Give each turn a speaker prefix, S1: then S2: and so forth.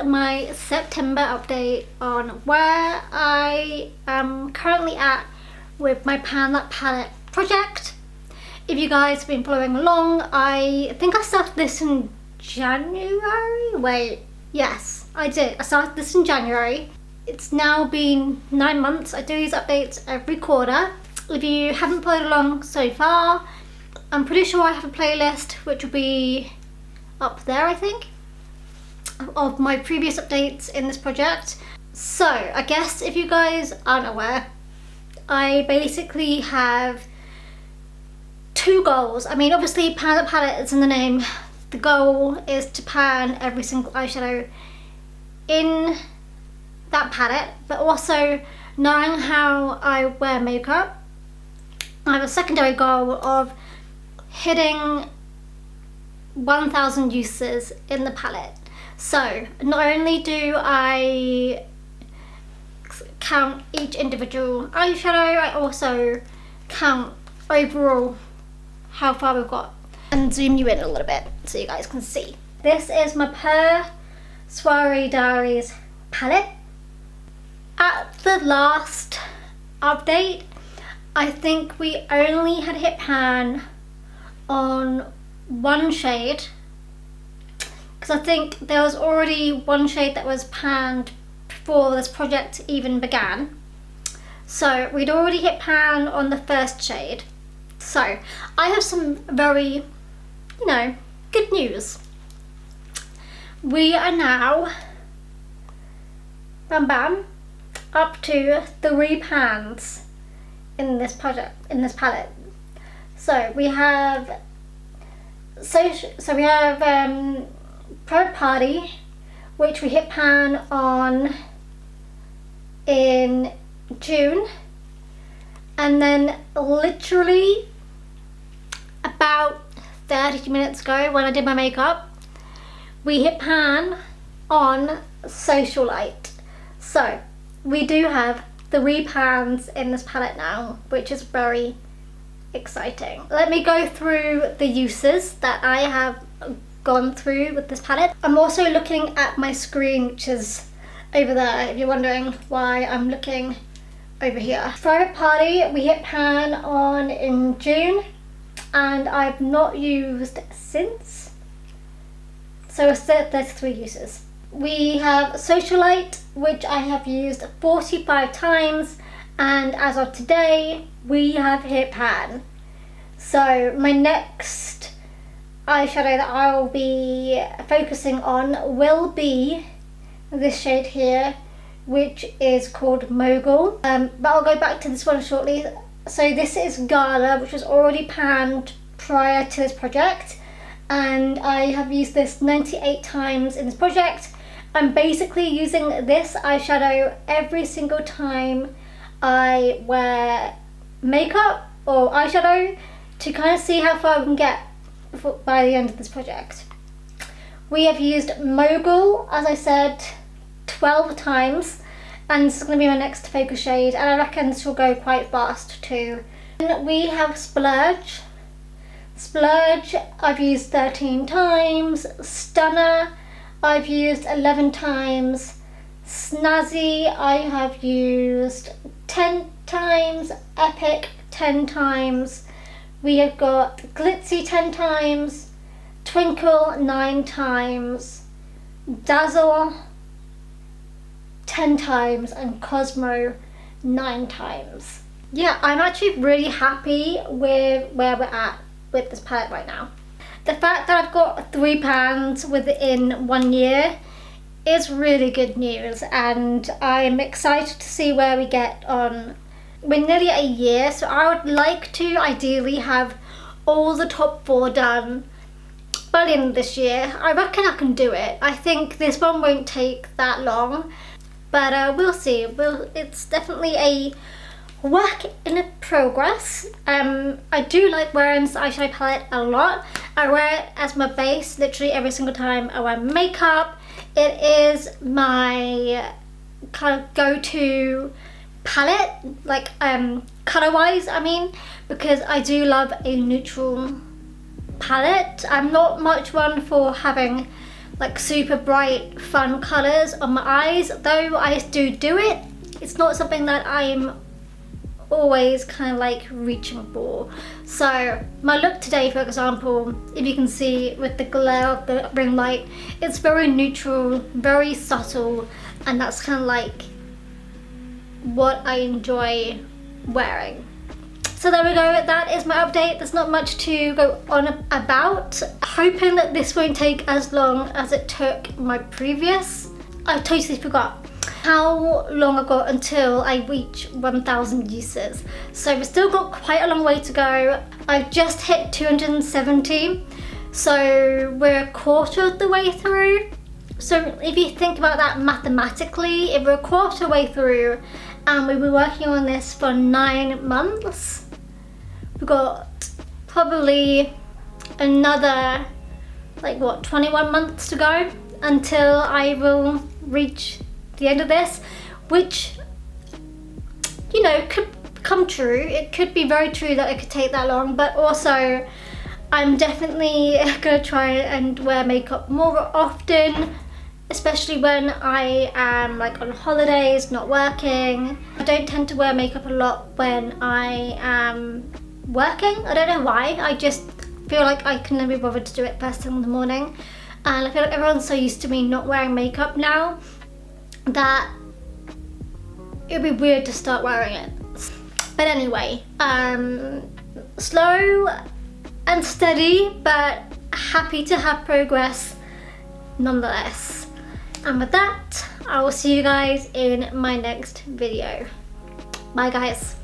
S1: my September update on where I am currently at with my Pan That Palette project. If you guys have been following along, I think I started this in January? Wait, yes, I did. I started this in January. It's now been 9 months. I do these updates every quarter. If you haven't followed along so far, I'm pretty sure I have a playlist which will be up there, I think, of my previous updates in this project. So I guess if you guys aren't aware, I basically have two goals. I mean, obviously Pan That Palette is in the name. The goal is to pan every single eyeshadow in that palette, but also knowing how I wear makeup, I have a secondary goal of hitting 1,000 uses in the palette. So not only do I count each individual eyeshadow, I also count overall how far we've got. And zoom you in a little bit so you guys can see. This is my Per Soiree Diaries palette. At the last update, I think we only had hit pan on one shade, because I think there was already one shade that was panned before this project even began. So we'd already hit pan on the first shade. So I have some very, good news. We are now, bam bam, up to 3 pans in this project, in this palette. So we have Private Party, which we hit pan on in June, and then literally about 30 minutes ago when I did my makeup, we hit pan on Socialite. So we do have 3 pans in this palette now, which is very exciting. Let me go through the uses that I have gone through with this palette. I'm also looking at my screen, which is over there, if you're wondering why I'm looking over here. Private Party we hit pan on in June, and I've not used since. So it's 33 uses. We have Socialite, which I have used 45 times, and as of today, we have hit pan. So my next eyeshadow that I will be focusing on will be this shade here, which is called Mogul. But I'll go back to this one shortly. So this is Gala, which was already panned prior to this project, and I have used this 98 times in this project. I'm basically using this eyeshadow every single time I wear makeup or eyeshadow to kind of see how far we can get by the end of this project. We have used Mogul, as I said, 12 times, and this is going to be my next focus shade, and I reckon this will go quite fast too. And we have Splurge. Splurge I've used 13 times. Stunner I've used 11 times. Snazzy I have used 10 times. Epic 10 times. We have got Glitzy 10 times. Twinkle 9 times. Dazzle 10 times, and Cosmo 9 times. Yeah, I'm actually really happy with where we're at with this palette right now. The fact that I've got 3 pans within 1 year is really good news, and I'm excited to see where we get on. We're nearly at a year, so I would like to ideally have all the top 4 done by the end of this year. I reckon I can do it. I think this one won't take that long, but we'll see. It's definitely a work in progress. I do like wearing this eyeshadow palette a lot. I wear it as my base literally every single time I wear makeup. It is my kind of go-to palette, like color wise I mean, because I do love a neutral palette. I'm not much one for having like super bright fun colours on my eyes. Though I do it, it's not something that I'm always kind of like reaching for. So my look today, for example, if you can see with the glare of the ring light, it's very neutral, very subtle, and that's kind of like what I enjoy wearing. So there we go, that is my update. There's not much to go on about. Hoping that this won't take as long as it took my previous. I totally forgot how long I got until I reach 1,000 uses. So we've still got quite a long way to go. I've just hit 270, so we're a quarter of the way through. So if you think about that mathematically, if we're a quarter way through and we've been working on this for 9 months, we've got probably another, like what, 21 months to go until I will reach the end of this, which, you know, could come true. It could be very true that it could take that long, but also I'm definitely gonna try and wear makeup more often, especially when I am like on holidays, not working. I don't tend to wear makeup a lot when I am working. I don't know why, I just feel like I can never be bothered to do it first thing in the morning, and I feel like everyone's so used to me not wearing makeup now that it'd be weird to start wearing it. But anyway, slow and steady, but happy to have progress nonetheless. And with that, I will see you guys in my next video. Bye guys.